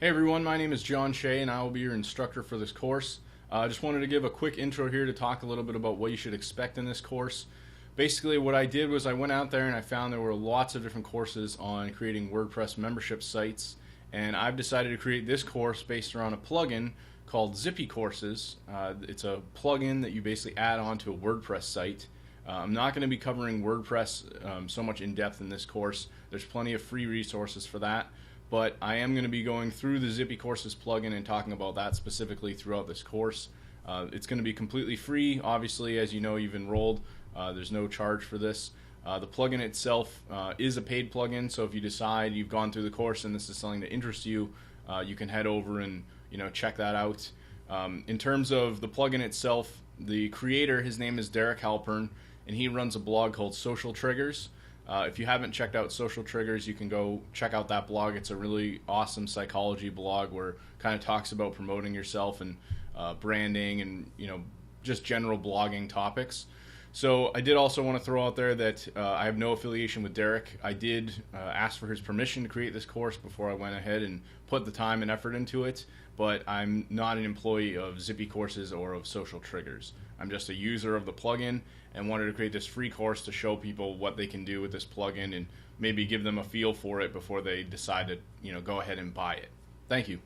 Hey everyone, my name is John Shea and I will be your instructor for this course. I just wanted to give a quick intro here to talk a little bit about what you should expect in this course. Basically what I did was I went out there and I found there were lots of different courses on creating WordPress membership sites, and I've decided to create this course based around a plugin called ZippyCourses. It's a plugin that you basically add on to a WordPress site. I'm not going to be covering WordPress so much in depth in this course. There's plenty of free resources for that. But I am going to be going through the ZippyCourses plugin and talking about that specifically throughout this course. It's going to be completely free. Obviously, as you know, you've enrolled. There's no charge for this. The plugin itself is a paid plugin, so if you decide you've gone through the course and this is something that interests you, you can head over and check that out. In terms of the plugin itself, the creator, his name is Derek Halpern, and he runs a blog called Social Triggers. If you haven't checked out Social Triggers, you can go check out that blog. It's a really awesome psychology blog where it kind of talks about promoting yourself and branding and just general blogging topics. So I did also want to throw out there that I have no affiliation with Derek. I did ask for his permission to create this course before I went ahead and put the time and effort into it, but I'm not an employee of ZippyCourses or of Social Triggers. I'm just a user of the plugin and wanted to create this free course to show people what they can do with this plugin and maybe give them a feel for it before they decide to go ahead and buy it. Thank you.